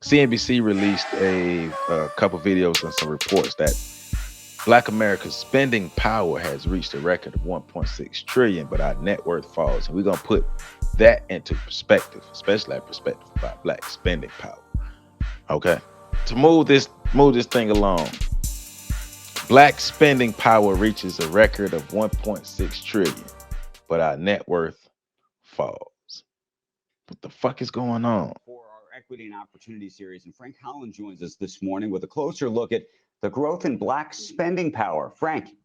CNBC released a couple videos and some reports that Black America's spending power has reached a record of 1.6 trillion, but our net worth falls. And we're gonna put that into perspective, especially that perspective about Black spending power. Okay, to move this thing along, Black spending power reaches a record of 1.6 trillion, but our net worth falls. What the fuck is going on? For our Equity and Opportunity series, and Frank Holland joins us this morning with a closer look at the growth in Black spending power. Frank.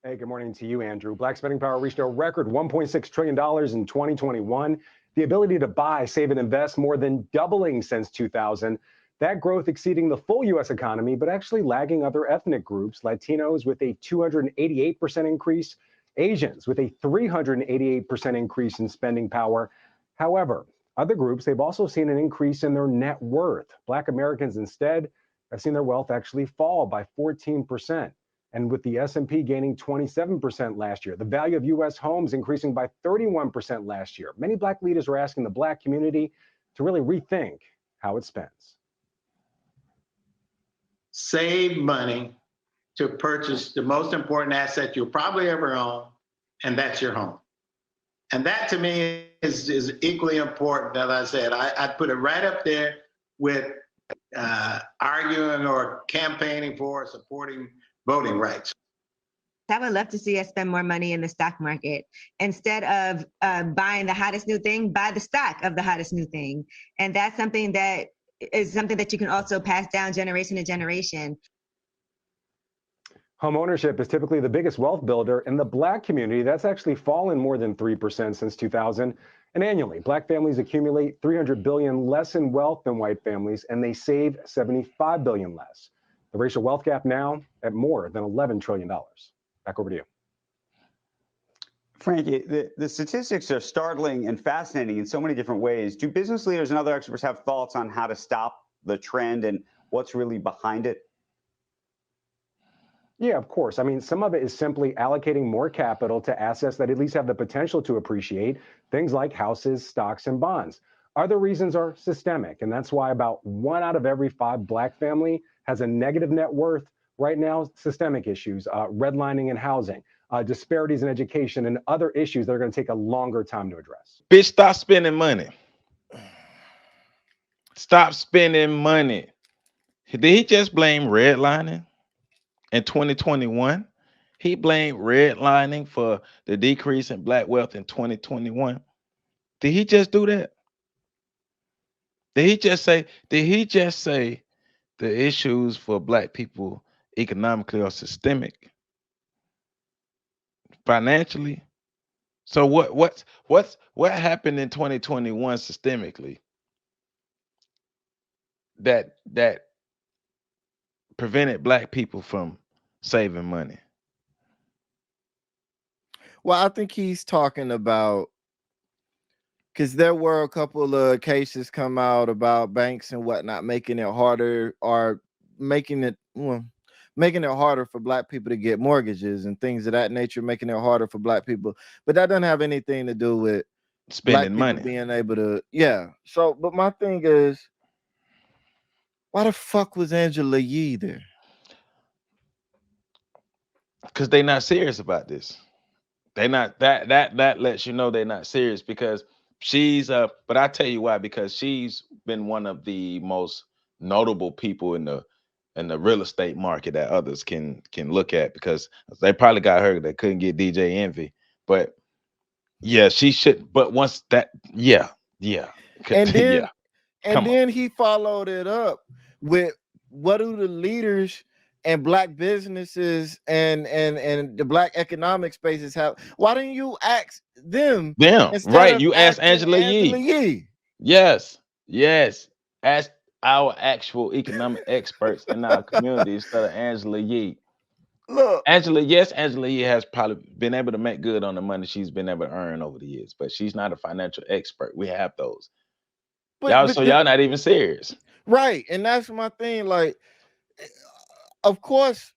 Hey, good morning to you, Andrew. Black spending power reached a record $1.6 trillion in 2021. The ability to buy, save, and invest more than doubling since 2000. That growth exceeding the full U.S. economy, but actually lagging other ethnic groups. Latinos with a 288% increase, Asians with a 388% increase in spending power. However, other groups, they've also seen an increase in their net worth. Black Americans instead have seen their wealth actually fall by 14%. And with the S&P gaining 27% last year, the value of U.S. homes increasing by 31% last year. Many Black leaders are asking the Black community to really rethink how it spends. Save money to purchase the most important asset you'll probably ever own, and that's your home. And that to me is equally important. As I said, I'd put it right up there with arguing or campaigning for or supporting voting rights. I would love to see us spend more money in the stock market. Instead of buying the hottest new thing, buy the stock of the hottest new thing. And that's something that you can also pass down generation to generation. Home ownership is typically the biggest wealth builder in the Black community. That's actually fallen more than 3% since 2000. And annually, Black families accumulate $300 billion less in wealth than white families, and they save $75 billion less. The racial wealth gap now at more than $11 trillion. Back over to you. Frankie, the statistics are startling and fascinating in so many different ways. Do business leaders and other experts have thoughts on how to stop the trend and what's really behind it? Yeah, of course. I mean, some of it is simply allocating more capital to assets that at least have the potential to appreciate, things like houses, stocks, and bonds. Other reasons are systemic, and that's why about 1 out of every 5 Black family has a negative net worth. Right now, systemic issues, redlining in housing, disparities in education, and other issues that are going to take a longer time to address. Bitch, stop spending money. Stop spending money. Did he just blame redlining in 2021? He blamed redlining for the decrease in Black wealth in 2021. Did he just do that? Did he just say the issues for Black people economically are systemic, financially? So what happened in 2021 systemically that prevented Black people from saving money? Well, I think he's talking about, because there were a couple of cases come out about banks and whatnot making it harder, or making it harder for Black people to get mortgages and things of that nature, making it harder for Black people. But that doesn't have anything to do with spending Black money, being able to, yeah. So, but my thing is, why the fuck was Angela Yee there? Because they're not serious about this. They not that lets you know they're not serious, because she's but I tell you why, because she's been one of the most notable people in the real estate market that others can look at, because they probably got her, they couldn't get DJ Envy. But yeah, she should. But once that, yeah. And then yeah. and then he followed it up with, what do the leaders and Black businesses and the Black economic spaces have? Why didn't you ask them? Right, you asked Angela Yee. Yes. Ask our actual economic experts in our community instead of Angela Yee. Look, Angela Yee has probably been able to make good on the money she's been able to earn over the years, but she's not a financial expert. We have those. Y'all not even serious. Right. And that's my thing. Like, of course,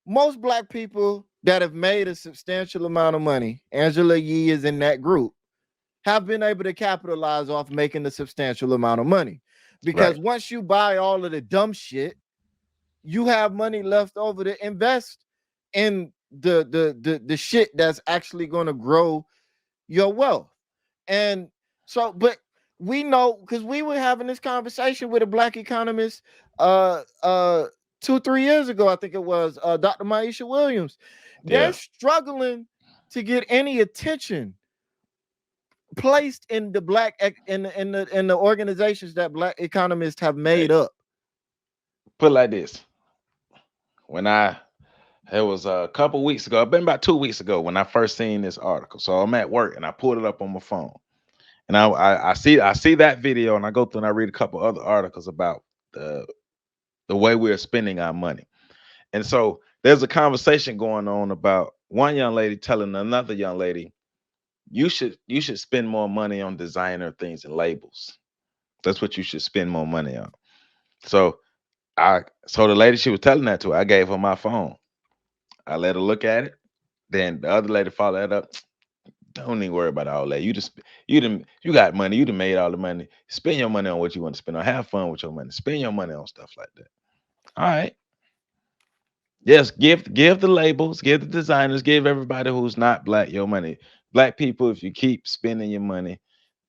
most Black people that have made a substantial amount of money, Angela Yee is in that group, have been able to capitalize off making a substantial amount of money. because Right. once you buy all of the dumb shit, you have money left over to invest in the shit that's actually going to grow your wealth. And so, but we know, because we were having this conversation with a black economist 2-3 years ago, I think it was, Dr. Maisha Williams. They're Yeah. struggling to get any attention placed in the in the organizations that black economists have made up. Put it like this. When it was a couple weeks ago, been about 2 weeks ago when I first seen this article. So I'm at work and I pulled it up on my phone. And I see that video, and I go through and I read a couple other articles about the way we're spending our money. And so there's a conversation going on about one young lady telling another young lady, you should spend more money on designer things and labels. That's what you should spend more money on. So the lady she was telling that to, I gave her my phone. I let her look at it. Then the other lady followed that up. Don't even worry about all that. You got money. You done made all the money. Spend your money on what you want to spend on. Have fun with your money. Spend your money on stuff like that. All right. Yes, give the labels, give the designers, give everybody who's not black your money. Black people, if you keep spending your money,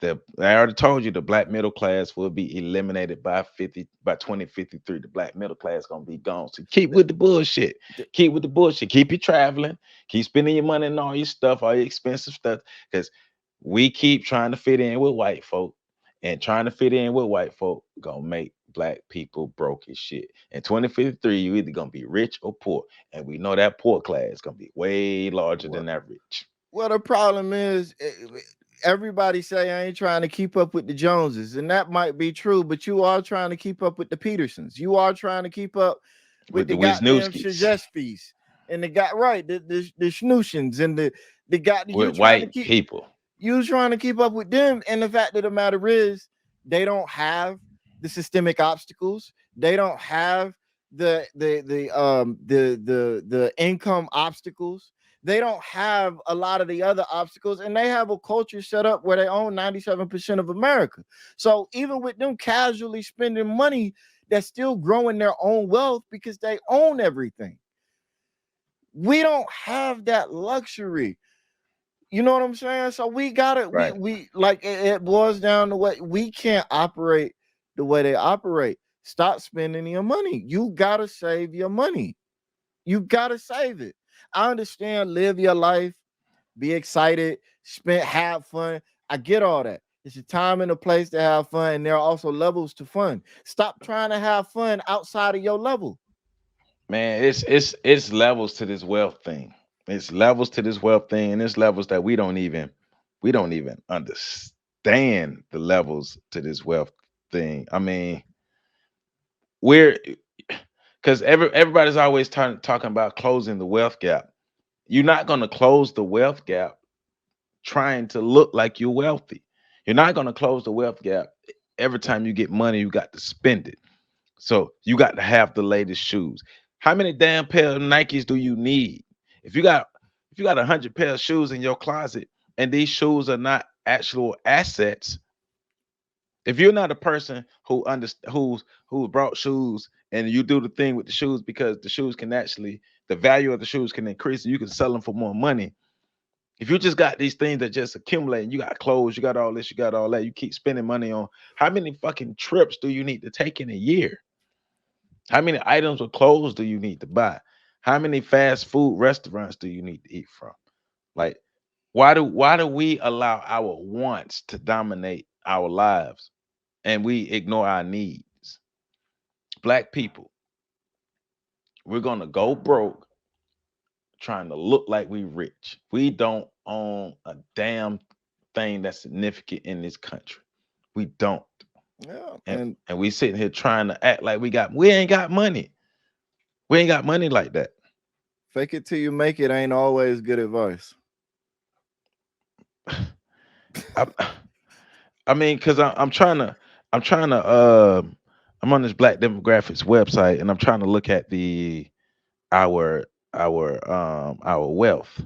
I already told you the black middle class will be eliminated by 2053. The black middle class gonna be gone. So keep with the bullshit. Keep with the bullshit. Keep you traveling. Keep spending your money on all your stuff, all your expensive stuff, because we keep trying to fit in with white folk, and trying to fit in with white folk gonna make black people broke as shit. In 2053, you either gonna be rich or poor, and we know that poor class gonna be way larger than that rich. Well, the problem is, everybody say I ain't trying to keep up with the Joneses, and that might be true, but you are trying to keep up with the Petersons. You are trying to keep up with the goddamn Shajeskis and the the Schnoosians and the goddamn with white people. You trying to keep up with them, and the fact of the matter is, they don't have the systemic obstacles. They don't have the income obstacles. They don't have a lot of the other obstacles, and they have a culture set up where they own 97% of America. So even with them casually spending money, they're still growing their own wealth because they own everything. We don't have that luxury. You know what I'm saying? So we gotta, right. we like it boils down to what we can't operate the way they operate. Stop spending your money. You gotta save your money. You gotta save it. I understand, live your life, be excited, have fun. I get all that. It's a time and a place to have fun, and there are also levels to fun. Stop trying to have fun outside of your level. Man, it's levels to this wealth thing. It's levels to this wealth thing, and it's levels that we don't even understand the levels to this wealth thing. I mean, because everybody's always talking about closing the wealth gap. You're not going to close the wealth gap trying to look like you're wealthy. You're not going to close the wealth gap every time you get money. You got to spend it. So you got to have the latest shoes. How many damn pair of Nikes do you need? If you got 100 pair of shoes in your closet and these shoes are not actual assets, if you're not a person who brought shoes and you do the thing with the shoes because the shoes can the value of the shoes can increase and you can sell them for more money. If you just got these things that just accumulate, and you got clothes, you got all this, you got all that, you keep spending money on, how many fucking trips do you need to take in a year? How many items of clothes do you need to buy? How many fast food restaurants do you need to eat from? Like, why do we allow our wants to dominate our lives and we ignore our needs? Black people, we're gonna go broke trying to look like we rich. We don't own a damn thing that's significant in this country. We don't. Yeah, and we sitting here trying to act like we ain't got money. We ain't got money like that. Fake it till you make it ain't always good advice. I mean, because I'm on this Black Demographics website and I'm trying to look at our wealth.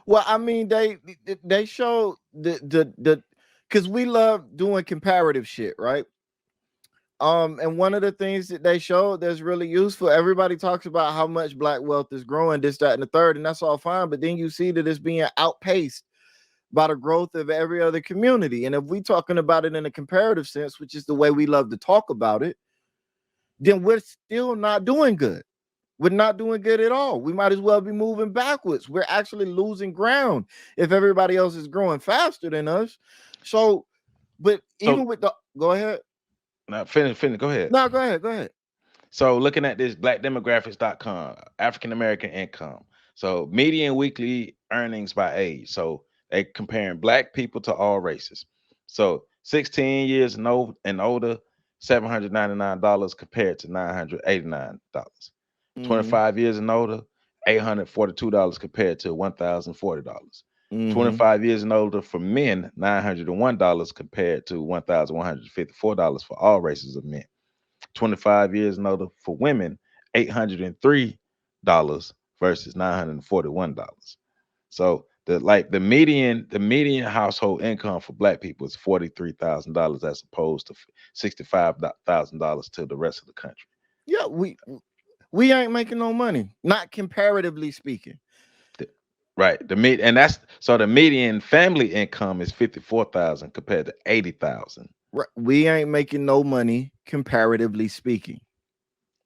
Well, I mean, they show the because we love doing comparative shit, right? And one of the things that they showed that's really useful, everybody talks about how much black wealth is growing, this, that, and the third, and that's all fine. But then you see that it's being outpaced by the growth of every other community. And if we're talking about it in a comparative sense, which is the way we love to talk about it, then we're still not doing good. We're not doing good at all. We might as well be moving backwards. We're actually losing ground if everybody else is growing faster than us. So, but even with the, go ahead. Now finish. Go ahead. No, go ahead. So looking at this blackdemographics.com, African American income. So median weekly earnings by age. So they comparing black people to all races. So 16 years and older, $799 compared to $989. 25 years and older, $842 compared to $1,040. 25 years and older for men, $901 compared to $1,154 for all races of men. 25 years and older for women, $803 versus $941. So the median household income for black people is $43,000 as opposed to $65,000 to the rest of the country. Yeah, we ain't making no money, not comparatively speaking. Right. The median family income is $54,000 compared to $80,000. Right. We ain't making no money comparatively speaking.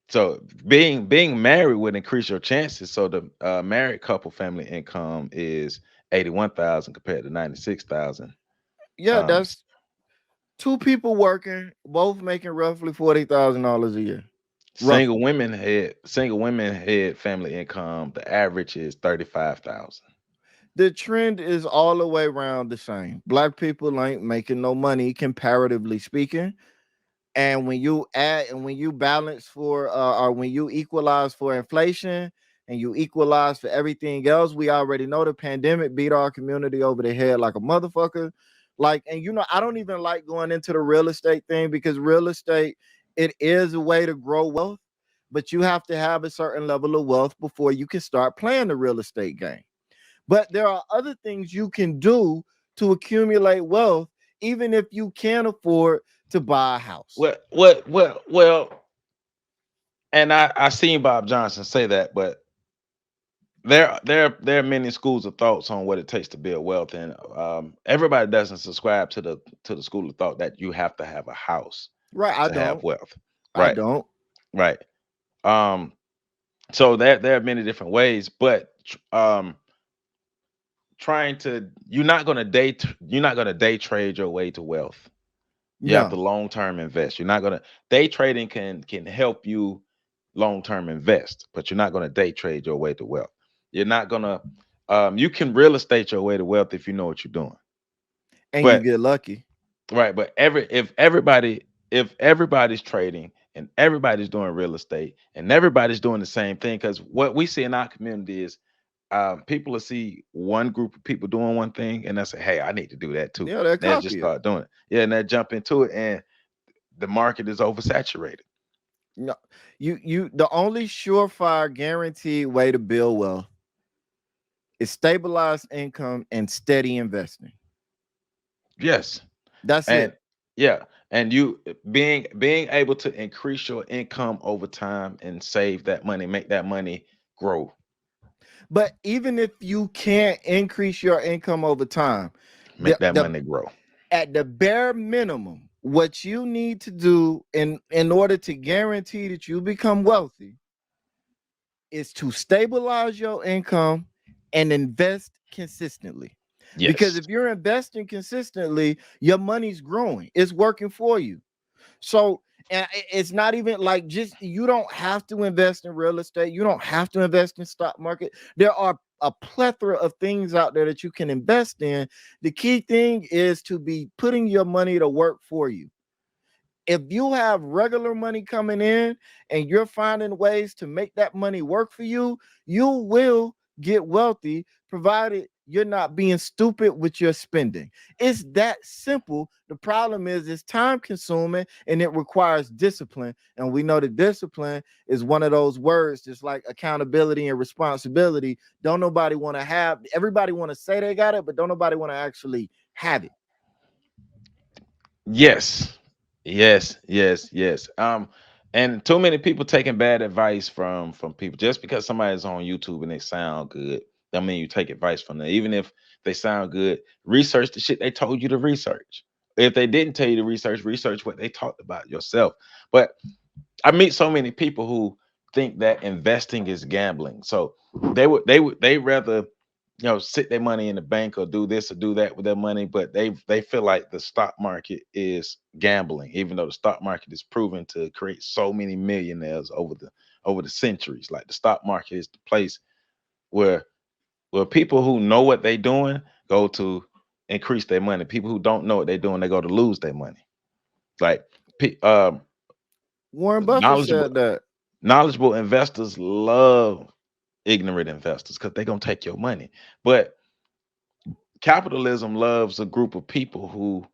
So being married would increase your chances. So the married couple family income is $81,000 compared to $96,000. Yeah, that's two people working, both making roughly $40,000 a year. Single women head family income, the average is $35,000. The trend is all the way around the same. Black people ain't making no money comparatively speaking. And when you add and when you balance for or when you equalize for inflation and you equalize for everything else, we already know the pandemic beat our community over the head like a motherfucker. Like, and I don't even like going into the real estate thing because real estate, it is a way to grow wealth, but you have to have a certain level of wealth before you can start playing the real estate game. But there are other things you can do to accumulate wealth, even if you can't afford to buy a house. Well, and I seen Bob Johnson say that, but there are many schools of thoughts on what it takes to build wealth, and everybody doesn't subscribe to the school of thought that you have to have a house, right? To have wealth, right? I don't, right? So there are many different ways, but you're not gonna day trade your way to wealth. You have to long-term invest. You're not gonna day trading can help you long-term invest, but you're not gonna day trade your way to wealth. You're not gonna you can real estate your way to wealth if you know what you're doing. And you get lucky. Right. But if everybody's trading and everybody's doing real estate and everybody's doing the same thing, because what we see in our community is people will see one group of people doing one thing and they say, hey, I need to do that too. Yeah, they just start doing it. Yeah, and they jump into it and the market is oversaturated. No, the only surefire guaranteed way to build wealth is stabilized income and steady investing. Yes. That's it. Yeah. And you being able to increase your income over time and save that money, make that money grow. But even if you can't increase your income over time, make that money grow. At the bare minimum, what you need to do in order to guarantee that you become wealthy is to stabilize your income and invest consistently. Yes. Because if you're investing consistently, your money's growing. It's working for you. So, and it's not even like you don't have to invest in real estate. You don't have to invest in stock market. There are a plethora of things out there that you can invest in. The key thing is to be putting your money to work for you. If you have regular money coming in and you're finding ways to make that money work for you, you will get wealthy, provided you're not being stupid with your spending. It's that simple. The problem is it's time consuming and it requires discipline. And we know that discipline is one of those words, just like accountability and responsibility. Don't nobody want to have. Everybody want to say they got it, but don't nobody want to actually have it. Yes. Yes, yes, yes. And too many people taking bad advice from people just because somebody's on YouTube and they sound good. I mean, you take advice from them, even if they sound good. Research the shit they told you to research. If they didn't tell you to research, research what they talked about yourself. But I meet so many people who think that investing is gambling. So they rather sit their money in the bank or do this or do that with their money, but they feel like the stock market is gambling, even though the stock market is proven to create so many millionaires over the centuries. Like the stock market is the place where people who know what they're doing go to increase their money. People who don't know what they're doing, they go to lose their money. Like Warren Buffett knowledgeable said that. knowledgeable investors love ignorant investors because they're gonna take your money. But capitalism loves a group of people who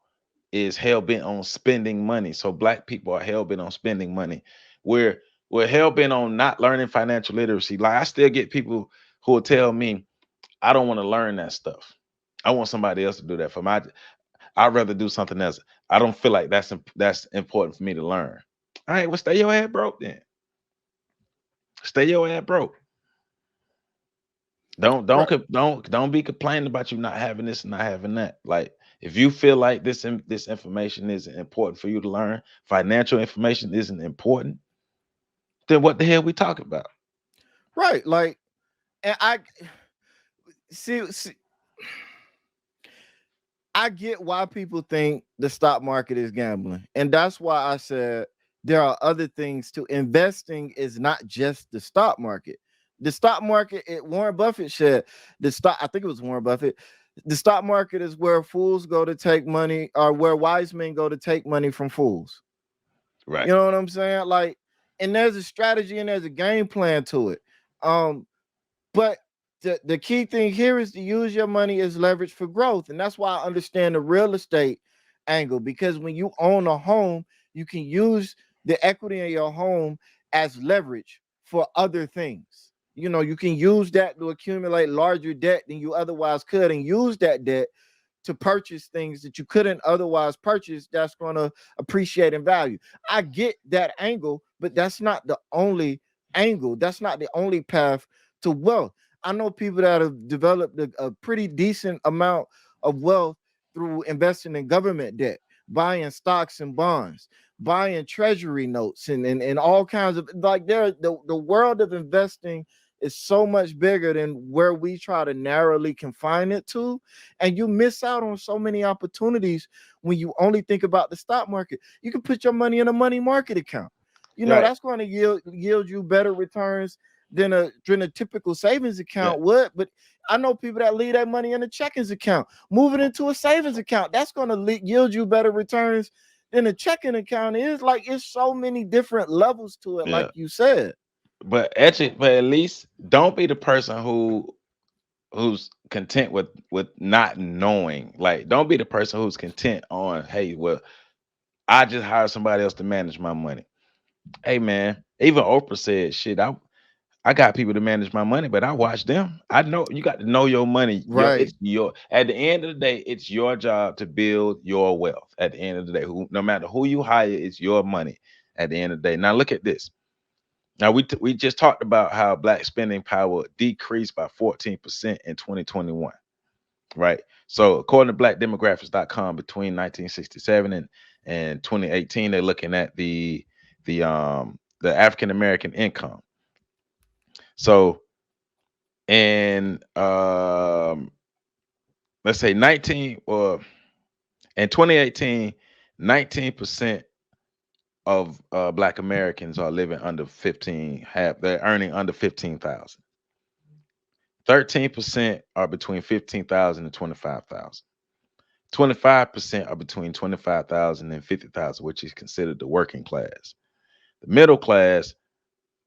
is hell bent on spending money. So black people are hell bent on spending money. We're hell bent on not learning financial literacy. Like I still get people who will tell me, I don't want to learn that stuff. I want somebody else to do that for my. I'd rather do something else. I don't feel like that's important for me to learn. All right, well, stay your ass broke then. Stay your ass broke. Right. Don't be complaining about you not having this and not having that. Like if you feel like this information isn't important for you to learn, financial information isn't important, then what the hell we talking about? Right. Like, and see, I get why people think the stock market is gambling. And that's why I said there are other things too. Investing is not just the stock market. The stock market, Warren Buffett said, I think it was Warren Buffett. The stock market is where fools go to take money, or where wise men go to take money from fools. Right. You know what I'm saying? Like, and there's a strategy and there's a game plan to it. But the key thing here is to use your money as leverage for growth. And that's why I understand the real estate angle, because when you own a home, you can use the equity in your home as leverage for other things. You can use that to accumulate larger debt than you otherwise could, and use that debt to purchase things that you couldn't otherwise purchase that's going to appreciate in value. I get that angle, but that's not the only angle. That's not the only path to wealth. I know people that have developed a pretty decent amount of wealth through investing in government debt, buying stocks and bonds, buying treasury notes, and all kinds of, like, the world of investing is so much bigger than where we try to narrowly confine it to. And you miss out on so many opportunities when you only think about the stock market. You can put your money in a money market account. Right. That's going to yield you better returns than a typical savings account Yeah. would. But I know people that leave that money in a checkings account, move it into a savings account. That's going to yield you better returns than a checking account is. Like, it's so many different levels to it, Yeah. like you said. But at least don't be the person who's content with not knowing. Like, don't be the person who's content on, hey, well, I just hired somebody else to manage my money. Hey man, even Oprah said, shit, I got people to manage my money, but I watch them. I know you got to know your money. Right. It's your at the end of the day, it's your job to build your wealth. At the end of the day, no matter who you hire, it's your money at the end of the day. Now look at this. Now we just talked about how black spending power decreased by 14% in 2021. Right. So according to blackdemographics.com, between 1967 and 2018, they're looking at the African American income. So in let's say 19 or in 2018, 19% of black Americans are living under 15, they're earning under 15,000. 13% are between 15,000 and 25,000. 25% are between 25,000 and 50,000, which is considered the working class. The middle class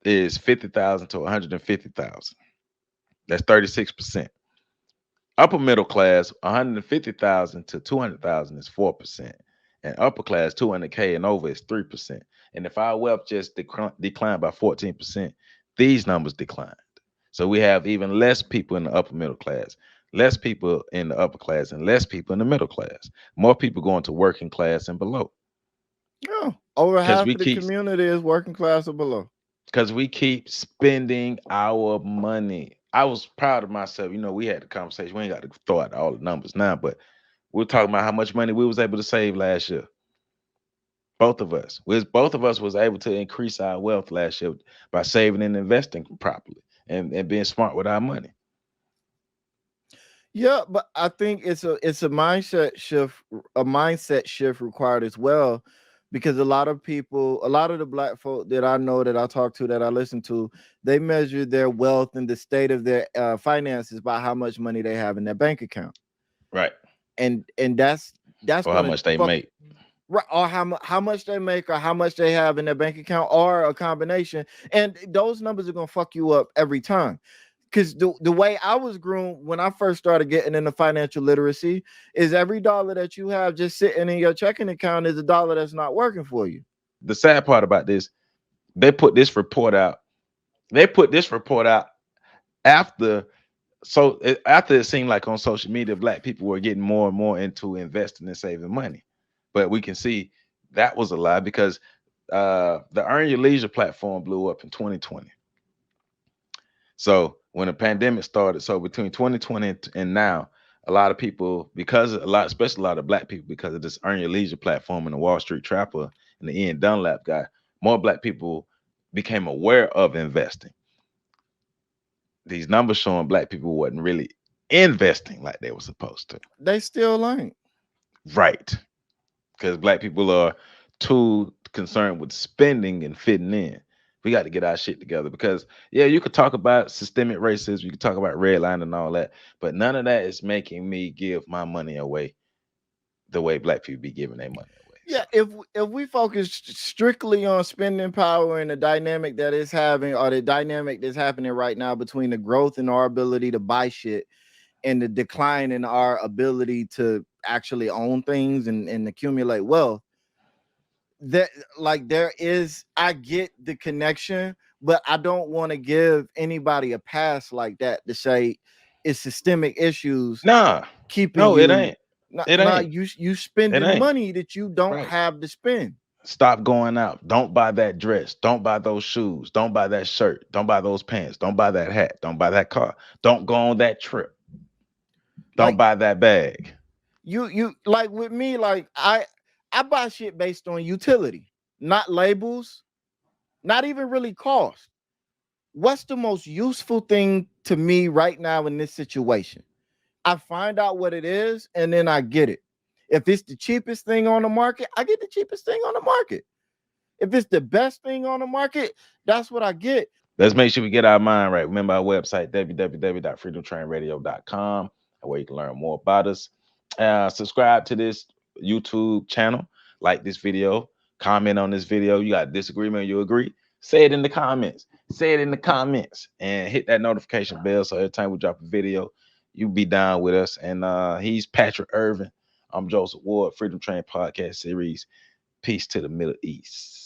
is 50,000 to 150,000. That's 36%. Upper middle class, 150,000 to 200,000 is 4%. And upper class, 200K and over is 3%. And if our wealth just declined by 14%, these numbers declined. So we have even less people in the upper middle class, less people in the upper class, and less people in the middle class. More people going to working class and below. Yeah, over 'Cause half we of the keep- community is working class or below. Because we keep spending our money. I was proud of myself. You know, we had the conversation. We ain't got to throw out all the numbers now, but we're talking about how much money we was able to save last year. Both of us. Both of us was able to increase our wealth last year by saving and investing properly and being smart with our money. Yeah, but I think it's a mindset shift required as well, because a lot of the black folk that I know, that I talk to, that I listen to, they measure their wealth and the state of their finances by how much money they have in their bank account, Right. and that's Or how gonna much they fuck- make. right, or how much they make, or how much they have in their bank account, or a combination, and those numbers are gonna fuck you up every time. Because the way I was groomed when I first started getting into financial literacy is every dollar that you have just sitting in your checking account is a dollar that's not working for you. The sad part about this, they put this report out. They put this report out after after it seemed like on social media, black people were getting more and more into investing and saving money. But we can see that was a lie, because the Earn Your Leisure platform blew up in 2020. So when the pandemic started, so between 2020 and now, a lot of people, especially a lot of black people, because of this Earn Your Leisure platform and the Wall Street Trapper and the Ian Dunlap guy, more black people became aware of investing. These numbers showing black people wasn't really investing like they were supposed to. They still ain't. Right. Because black people are too concerned with spending and fitting in. We got to get our shit together, because yeah, you could talk about systemic racism, you could talk about redlining and all that, but none of that is making me give my money away the way black people be giving their money away. Yeah, if we focus strictly on spending power and the dynamic that it's having, or the dynamic that's happening right now between the growth in our ability to buy shit and the decline in our ability to actually own things and accumulate wealth, that I get the connection, but I don't want to give anybody a pass like that to say it's systemic issues. Nah, keeping no, you, it ain't. It nah, ain't. you spending ain't. money that you don't Right. have to spend. Stop going out. Don't buy that dress. Don't buy those shoes. Don't buy that shirt. Don't buy those pants. Don't buy that hat. Don't buy that car. Don't go on that trip. Don't Like- buy that bag. You like with me, like I buy shit based on utility, not labels, not even really cost. What's the most useful thing to me right now in this situation? I find out what it is and then I get it. If it's the cheapest thing on the market, I get the cheapest thing on the market. If it's the best thing on the market, that's what I get. Let's make sure we get our mind right. Remember our website, www.freedomtrainradio.com, where you can learn more about us. Subscribe to this YouTube channel, like this video, comment on this video. You got a disagreement, you agree? Say it in the comments. Say it in the comments and hit that notification bell, so every time we drop a video, you be down with us. And he's Patrick Irvin. I'm Joseph Ward, Freedom Train Podcast Series. Peace to the Middle East.